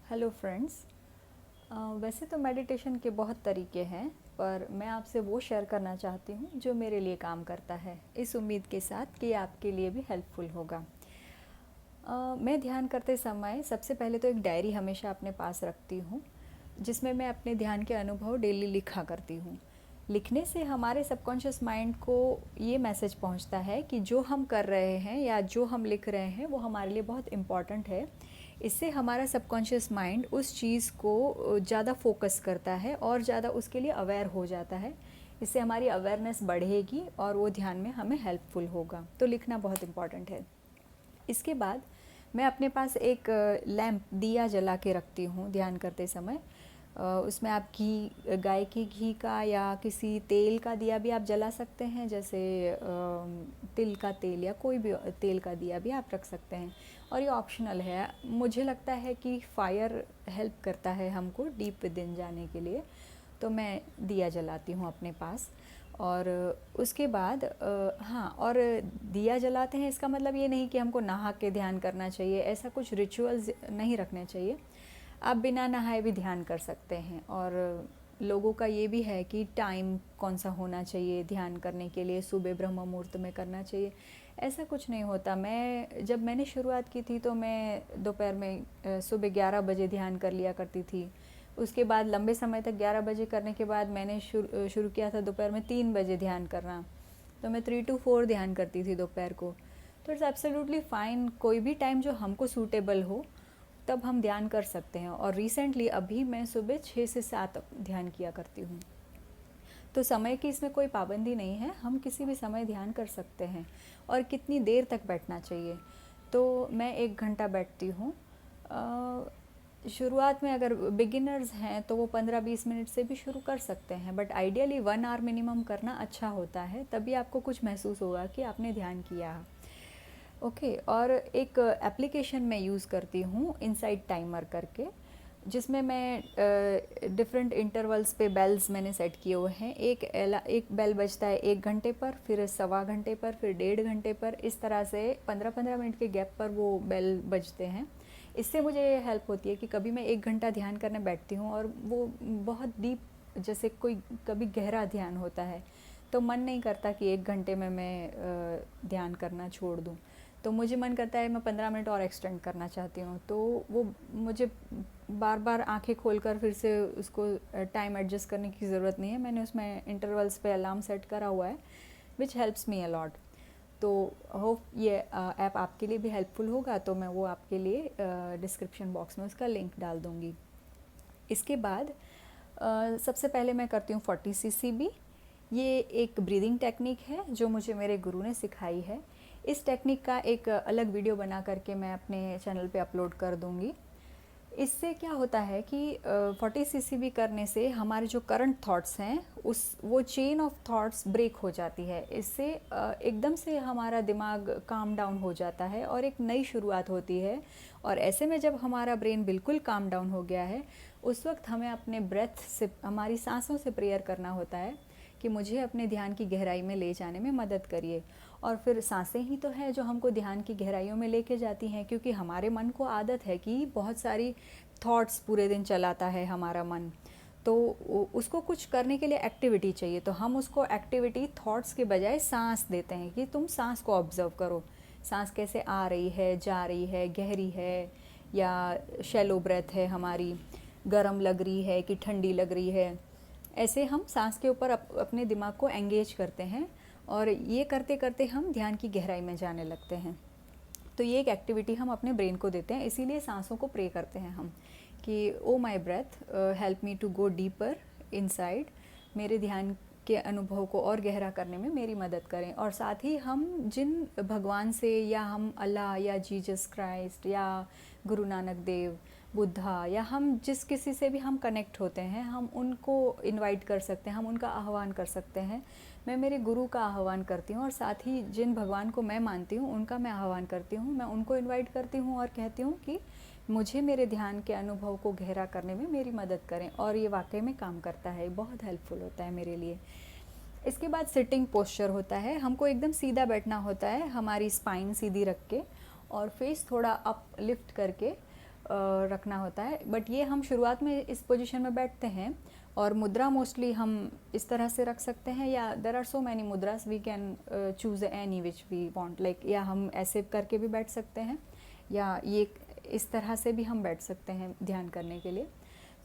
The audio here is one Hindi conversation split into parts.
Hello friends. वैसे तो मेडिटेशन के बहुत तरीके हैं, पर मैं आपसे वो शेयर करना चाहती हूँ जो मेरे लिए काम करता है, इस उम्मीद के साथ कि आपके लिए भी हेल्पफुल होगा। मैं ध्यान करते समय सबसे पहले तो एक डायरी हमेशा अपने पास रखती हूँ, जिसमें मैं अपने ध्यान के अनुभव डेली लिखा करती हूँ। लिखने से हमारे सबकॉन्शियस माइंड को ये मैसेज पहुँचता है कि जो हम कर रहे हैं या जो हम लिख रहे हैं वो हमारे लिए बहुत इम्पॉर्टेंट है। इससे हमारा सबकॉन्शियस माइंड उस चीज़ को ज़्यादा फोकस करता है और ज़्यादा उसके लिए अवेयर हो जाता है। इससे हमारी अवेयरनेस बढ़ेगी और वो ध्यान में हमें हेल्पफुल होगा। तो लिखना बहुत इम्पॉर्टेंट है। इसके बाद मैं अपने पास एक लैम्प दिया जला के रखती हूँ ध्यान करते समय। उसमें आप घी, गाय के घी का या किसी तेल का दिया भी आप जला सकते हैं, जैसे तिल का तेल या कोई भी तेल का दिया भी आप रख सकते हैं। और ये ऑप्शनल है। मुझे लगता है कि फायर हेल्प करता है हमको डीप विद इन जाने के लिए, तो मैं दिया जलाती हूँ अपने पास। और उसके बाद हाँ, और दिया जलाते हैं इसका मतलब ये नहीं कि हमको नहा के ध्यान करना चाहिए, ऐसा कुछ रिचुअल्स नहीं रखने चाहिए। आप बिना नहाए भी ध्यान कर सकते हैं। और लोगों का ये भी है कि टाइम कौन सा होना चाहिए ध्यान करने के लिए, सुबह ब्रह्म मुहूर्त में करना चाहिए, ऐसा कुछ नहीं होता। जब मैंने शुरुआत की थी तो मैं दोपहर में सुबह 11 बजे ध्यान कर लिया करती थी। उसके बाद लंबे समय तक 11 बजे करने के बाद मैंने शुरू किया था दोपहर में 3 बजे ध्यान करना। तो मैं 3 to 4 ध्यान करती थी दोपहर को। तो इट्स एब्सोल्युटली फ़ाइन, कोई भी टाइम जो हमको सूटेबल हो तब हम ध्यान कर सकते हैं। और रिसेंटली अभी मैं सुबह 6 से 7 ध्यान किया करती हूँ। तो समय की इसमें कोई पाबंदी नहीं है, हम किसी भी समय ध्यान कर सकते हैं। और कितनी देर तक बैठना चाहिए, तो मैं 1 घंटा बैठती हूँ। शुरुआत में अगर बिगिनर्स हैं तो वो 15-20 मिनट से भी शुरू कर सकते हैं, बट आइडियली 1 आवर मिनिमम करना अच्छा होता है, तभी आपको कुछ महसूस होगा कि आपने ध्यान किया। ओके। और एक एप्लीकेशन मैं यूज़ करती हूँ इनसाइड टाइमर करके, जिसमें मैं डिफरेंट इंटरवल्स पे बेल्स मैंने सेट किए हुए हैं। एक बेल बजता है 1 घंटे पर, फिर 1.25 घंटे पर, फिर 1.5 घंटे पर। इस तरह से 15-15 मिनट के गैप पर वो बेल बजते हैं। इससे मुझे हेल्प होती है कि कभी मैं 1 घंटा ध्यान करने बैठती हूँ और वो बहुत डीप, जैसे कोई कभी गहरा ध्यान होता है, तो मन नहीं करता कि 1 घंटे में मैं ध्यान करना छोड़ दूँ। तो मुझे मन करता है मैं 15 मिनट और एक्सटेंड करना चाहती हूँ, तो वो मुझे बार बार आंखें खोलकर फिर से उसको टाइम एडजस्ट करने की ज़रूरत नहीं है। मैंने उसमें इंटरवल्स पे अलार्म सेट करा हुआ है, विच हेल्प्स मी अलॉट। तो होप ये ऐप आपके लिए भी हेल्पफुल होगा, तो मैं वो आपके लिए डिस्क्रिप्शन बॉक्स में उसका लिंक डाल दूँगी। इसके बाद सबसे पहले मैं करती हूँ 40 CCB। ये एक ब्रीदिंग टेक्निक है जो मुझे मेरे गुरु ने सिखाई है। इस टेक्निक का एक अलग वीडियो बना करके मैं अपने चैनल पे अपलोड कर दूँगी। इससे क्या होता है कि 40 CCB करने से हमारे जो करंट थॉट्स हैं, उस वो चेन ऑफ थॉट्स ब्रेक हो जाती है। इससे एकदम से हमारा दिमाग काम डाउन हो जाता है और एक नई शुरुआत होती है। और ऐसे में जब हमारा ब्रेन बिल्कुल काम डाउन हो गया है, उस वक्त हमें अपने ब्रेथ से, हमारी सांसों से प्रेयर करना होता है कि मुझे अपने ध्यान की गहराई में ले जाने में मदद करिए। और फिर सांसें ही तो हैं जो हमको ध्यान की गहराइयों में लेके जाती हैं, क्योंकि हमारे मन को आदत है कि बहुत सारी थॉट्स पूरे दिन चलाता है हमारा मन। तो उसको कुछ करने के लिए एक्टिविटी चाहिए, तो हम उसको एक्टिविटी थॉट्स के बजाय सांस देते हैं कि तुम सांस को ऑब्जर्व करो। सांस कैसे आ रही है, जा रही है, गहरी है या शैलो ब्रेथ है हमारी, गर्म लग रही है कि ठंडी लग रही है। ऐसे हम सांस के ऊपर अपने दिमाग को एंगेज करते हैं और ये करते करते हम ध्यान की गहराई में जाने लगते हैं। तो ये एक एक्टिविटी हम अपने ब्रेन को देते हैं, इसीलिए सांसों को प्रे करते हैं हम कि oh my breath help me to go deeper inside, मेरे ध्यान के अनुभव को और गहरा करने में मेरी मदद करें। और साथ ही हम जिन भगवान से, या हम अल्लाह या जीसस क्राइस्ट या गुरु नानक देव, बुद्धा, या हम जिस किसी से भी हम कनेक्ट होते हैं, हम उनको इनवाइट कर सकते हैं, हम उनका आह्वान कर सकते हैं। मैं मेरे गुरु का आह्वान करती हूँ और साथ ही जिन भगवान को मैं मानती हूँ उनका मैं आह्वान करती हूँ। मैं उनको इनवाइट करती हूँ और कहती हूँ कि मुझे मेरे ध्यान के अनुभव को गहरा करने में मेरी मदद करें। और ये वाकई में काम करता है, बहुत हेल्पफुल होता है मेरे लिए। इसके बाद सिटिंग पोस्चर होता है, हमको एकदम सीधा बैठना होता है, हमारी स्पाइन सीधी रख के और फेस थोड़ा अप लिफ्ट करके रखना होता है। बट ये हम शुरुआत में इस पोजीशन में बैठते हैं, और मुद्रा मोस्टली हम इस तरह से रख सकते हैं, या देर आर सो मैनी मुद्रास we can choose any which we want, like या हम ऐसे करके भी बैठ सकते हैं, या ये इस तरह से भी हम बैठ सकते हैं ध्यान करने के लिए।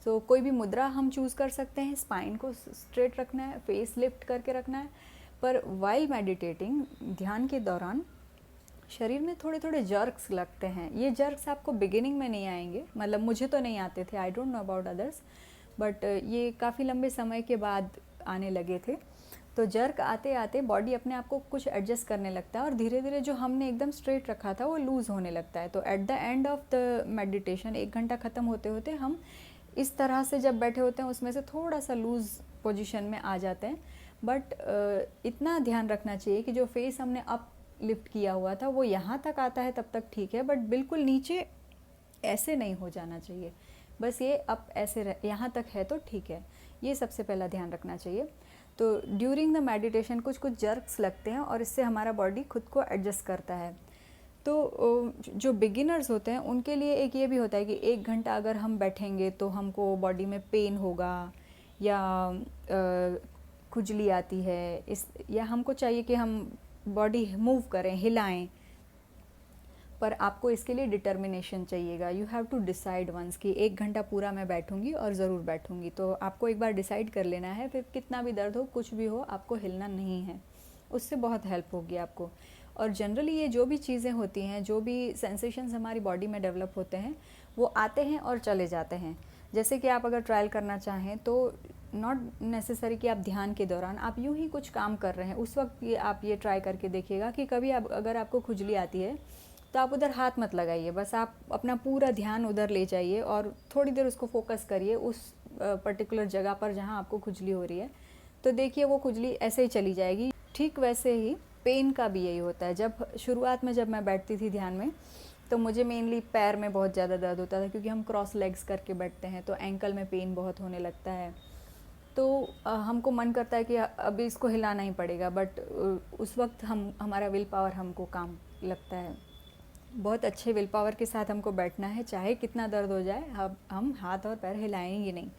सो कोई भी मुद्रा हम चूज़ कर सकते हैं। स्पाइन को स्ट्रेट रखना है, फेस लिफ्ट करके रखना है। पर वाइल मेडिटेटिंग, ध्यान के दौरान शरीर में थोड़े थोड़े जर्क्स लगते हैं। ये जर्क्स आपको बिगिनिंग में नहीं आएंगे, मतलब मुझे तो नहीं आते थे, I don't know about others, but ये काफ़ी लंबे समय के बाद आने लगे थे। तो जर्क आते आते बॉडी अपने आप को कुछ एडजस्ट करने लगता है, और धीरे धीरे जो हमने एकदम स्ट्रेट रखा था वो लूज़ होने लगता है। तो at the end of the meditation, 1 घंटा ख़त्म होते होते हम इस तरह से जब बैठे होते हैं उसमें से थोड़ा सा लूज़ पोजीशन में आ जाते हैं। बट इतना ध्यान रखना चाहिए कि जो फेस हमने अप लिफ्ट किया हुआ था वो यहाँ तक आता है तब तक ठीक है, बट बिल्कुल नीचे ऐसे नहीं हो जाना चाहिए। बस ये अप ऐसे यहाँ तक है तो ठीक है, ये सबसे पहला ध्यान रखना चाहिए। तो ड्यूरिंग द मेडिटेशन कुछ कुछ जर्क्स लगते हैं, और इससे हमारा बॉडी खुद को एडजस्ट करता है। तो जो बिगिनर्स होते हैं उनके लिए एक ये भी होता है कि 1 घंटा अगर हम बैठेंगे तो हमको बॉडी में पेन होगा, या खुजली आती है, या हमको चाहिए कि हम बॉडी मूव करें, हिलाएं। पर आपको इसके लिए डिटर्मिनेशन चाहिएगा। You have to decide once कि 1 घंटा पूरा मैं बैठूंगी और ज़रूर बैठूंगी। तो आपको एक बार डिसाइड कर लेना है, फिर कितना भी दर्द हो, कुछ भी हो, आपको हिलना नहीं है। उससे बहुत हेल्प होगी आपको। और जनरली ये जो भी चीज़ें होती हैं, जो भी सेंसेशंस हमारी बॉडी में डेवलप होते हैं, वो आते हैं और चले जाते हैं। जैसे कि आप अगर ट्रायल करना चाहें तो नॉट नेसेसरी कि आप ध्यान के दौरान आप यूं ही कुछ काम कर रहे हैं उस वक्त आप ये ट्राई करके देखिएगा कि कभी अगर आपको खुजली आती है तो आप उधर हाथ मत लगाइए, बस आप अपना पूरा ध्यान उधर ले जाइए और थोड़ी देर उसको फोकस करिए उस पर्टिकुलर जगह पर जहाँ आपको खुजली हो रही है। तो देखिए वो खुजली ऐसे ही चली जाएगी। ठीक वैसे ही पेन का भी यही होता है। जब शुरुआत में जब मैं बैठती थी ध्यान में तो मुझे मेनली पैर में बहुत ज़्यादा दर्द होता था, क्योंकि हम क्रॉस लेग्स करके बैठते हैं तो एंकल में पेन बहुत होने लगता है। तो हमको मन करता है कि अभी इसको हिलाना ही पड़ेगा, बट उस वक्त हमारा विल पावर हमको काम लगता है। बहुत अच्छे विल पावर के साथ हमको बैठना है, चाहे कितना दर्द हो जाए, हम हाथ और पैर हिलाएंगे नहीं,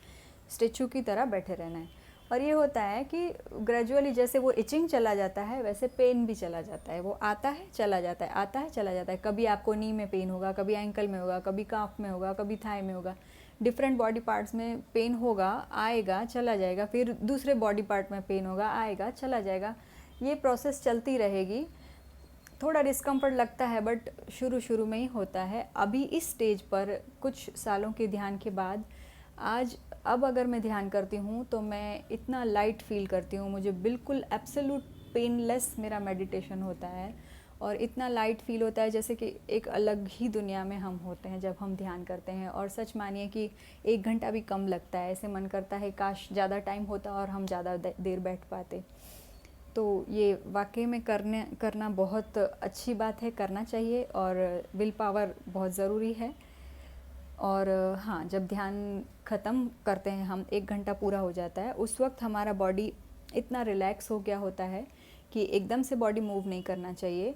स्टेचू की तरह बैठे रहना है। और ये होता है कि ग्रेजुअली जैसे वो इचिंग चला जाता है वैसे पेन भी चला जाता है। वो आता है चला जाता है, आता है चला जाता है। कभी आपको नी में पेन होगा, कभी एंकल में होगा, कभी काफ में होगा, कभी थाई में होगा। डिफरेंट बॉडी पार्ट्स में पेन होगा, आएगा चला जाएगा, फिर दूसरे बॉडी पार्ट में पेन होगा, आएगा चला जाएगा। ये प्रोसेस चलती रहेगी। थोड़ा डिस्कम्फर्ट लगता है बट शुरू में ही होता है। अभी इस स्टेज पर कुछ सालों के ध्यान के बाद अब अगर मैं ध्यान करती हूँ तो मैं इतना लाइट फील करती हूँ, मुझे बिल्कुल एब्सोल्यूट पेनलेस मेरा मेडिटेशन होता है, और इतना लाइट फील होता है जैसे कि एक अलग ही दुनिया में हम होते हैं जब हम ध्यान करते हैं। और सच मानिए कि 1 घंटा भी कम लगता है, ऐसे मन करता है काश ज़्यादा टाइम होता और हम ज़्यादा देर बैठ पाते। तो ये वाकई में करना बहुत अच्छी बात है, करना चाहिए, और विल पावर बहुत ज़रूरी है। और हाँ, जब ध्यान ख़त्म करते हैं हम, 1 घंटा पूरा हो जाता है, उस वक्त हमारा बॉडी इतना रिलैक्स हो गया होता है कि एकदम से बॉडी मूव नहीं करना चाहिए।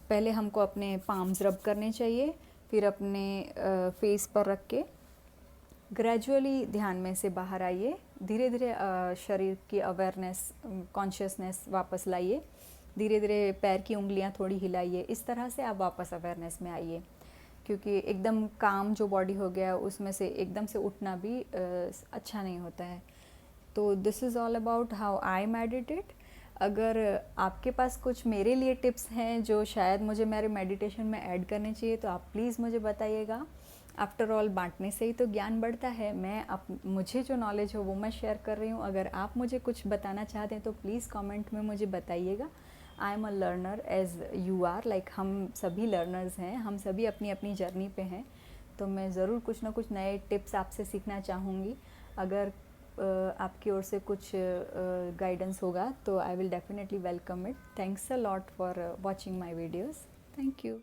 पहले हमको अपने पाम्स रब करने चाहिए, फिर अपने फेस पर रख के ग्रेजुअली ध्यान में से बाहर आइए। धीरे धीरे शरीर की अवेयरनेस, कॉन्शियसनेस वापस लाइए। धीरे धीरे पैर की उंगलियां थोड़ी हिलाइए। इस तरह से आप वापस अवेयरनेस में आइए, क्योंकि एकदम काम जो बॉडी हो गया उसमें से एकदम से उठना भी अच्छा नहीं होता है। तो this is all about how I meditate. अगर आपके पास कुछ मेरे लिए टिप्स हैं जो शायद मुझे मेरे मेडिटेशन में ऐड करने चाहिए तो आप प्लीज़ मुझे बताइएगा। आफ्टर ऑल बांटने से ही तो ज्ञान बढ़ता है। मुझे जो नॉलेज हो वो मैं शेयर कर रही हूँ। अगर आप मुझे कुछ बताना चाहते हैं तो प्लीज़ कमेंट में मुझे बताइएगा। I am a learner as you are, like हम सभी लर्नर्स हैं, हम सभी अपनी अपनी जर्नी पे हैं। तो मैं ज़रूर कुछ ना कुछ नए टिप्स आपसे सीखना चाहूँगी। अगर आपकी ओर से कुछ गाइडेंस होगा तो I will definitely welcome it. Thanks a lot for watching my videos. Thank you.